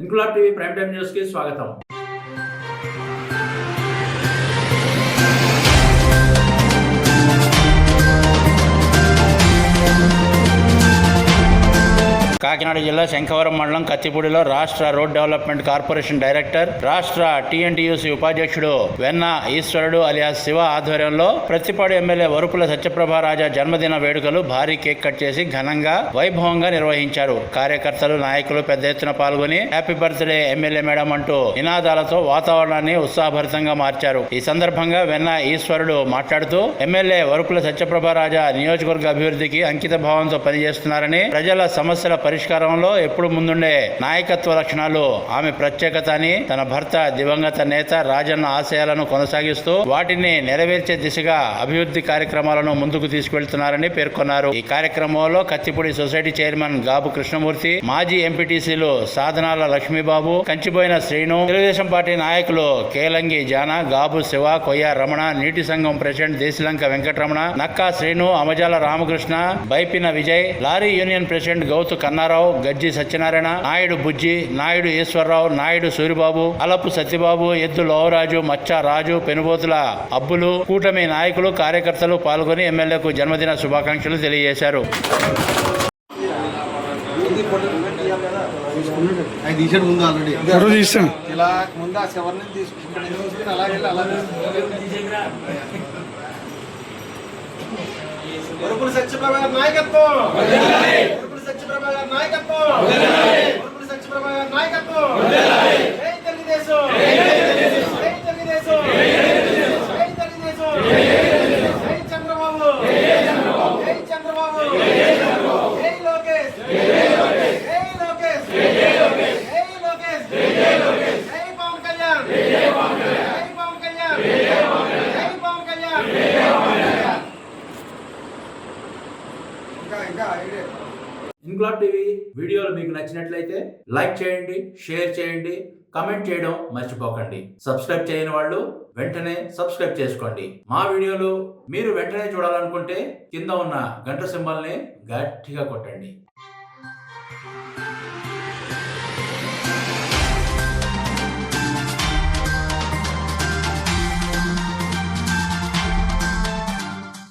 Inquilab TV prime time news కి స్వాగతం. కాకినాడ జిల్లా శంఖవరం మండలం కత్తిపూడిలో రాష్ట్ర రోడ్ డెవలప్మెంట్ కార్పొరేషన్ డైరెక్టర్, రాష్ట్ర టీఎన్టీయూసీ ఉపాధ్యక్షుడు వెన్న ఈశ్వరుడు అలియాస్ శివ ఆధ్వర్యంలో ప్రత్తిపాడు ఎమ్మెల్యే వరుపుల సత్యప్రభారాజా జన్మదిన వేడుకలు భారీ కేక్ కట్ చేసి ఘనంగా వైభవంగా నిర్వహించారు. కార్యకర్తలు, నాయకులు పెద్ద ఎత్తున పాల్గొని హ్యాపీ బర్త్డే ఎమ్మెల్యే మేడం అంటూ నినాదాలతో వాతావరణాన్ని ఉత్సాహభరితంగా మార్చారు. ఈ సందర్భంగా వెన్న ఈశ్వరుడు మాట్లాడుతూ ఎమ్మెల్యే వరుపుల సత్యప్రభారాజా నియోజకవర్గ అభివృద్ధికి అంకిత భావంతో పనిచేస్తున్నారని, ప్రజల సమస్యల పరిష్కారంలో ఎప్పుడు ముందుండే నాయకత్వ లక్షణాలు ఆమె ప్రత్యేకత అని, తన భర్త దివంగత నేత రాజన్న ఆశయాలను కొనసాగిస్తూ వాటిని నెరవేర్చే దిశగా అభివృద్ధి కార్యక్రమాలను ముందుకు తీసుకెళ్తున్నారని పేర్కొన్నారు. ఈ కార్యక్రమంలో కత్తిపూడి సొసైటీ చైర్మన్ గాబు కృష్ణమూర్తి, మాజీ ఎంపీటీసీలు సాధనాల లక్ష్మీబాబు, కంచిపోయిన శ్రీను, తెలుగుదేశం పార్టీ నాయకులు కేలంగి జాన, గాబు శివ, కొయ్య రమణ, నీటి సంఘం president Desilanka Venkataramana, Nakka Srinu, Amajala Ramakrishna, Baipina Vijay, lorry union president Gouthu Kannarao, Gajji Satyanarayana, Naidu బుజ్జి, నాయుడు ఈశ్వరరావు, నాయుడు సూరిబాబు, అలపు సత్యబాబు, ఎద్దు లోవరాజు, మచ్చా రాజు, పెనుబోతుల అబ్బులు, కూటమి నాయకులు, కార్యకర్తలు పాల్గొని ఎమ్మెల్యేకు జన్మదిన శుభాకాంక్షలు తెలియజేశారు. సత్యప్రభ నాయకత్వం, సత్యప్రభ నాయకత్వం, సత్యప్రభ నాయకత్వం, జై తెలుగుదేశం, జై తెలుగుదేశం, జై తెలుగుదేశం, జై చంద్రబాబు, జై చంద్రబాబు, జై లోకేష్, జై లోకేష్, జై లోకేష్, జై పవన్ కళ్యాణ్, జై పవన్ కళ్యాణ్, జై పవన్ కళ్యాణ్. ఇంక్లాబ్ టీవీ వీడియోలు మీకు నచ్చినట్లయితే లైక్ చేయండి, షేర్ చేయండి, కమెంట్ చేయడం మర్చిపోకండి. సబ్స్క్రైబ్ చేయని వాళ్ళు వెంటనే సబ్స్క్రైబ్ చేసుకోండి. మా వీడియోలు మీరు వెంటనే చూడాలనుకుంటే కింద ఉన్న గంట సింబల్ని గట్టిగా కొట్టండి.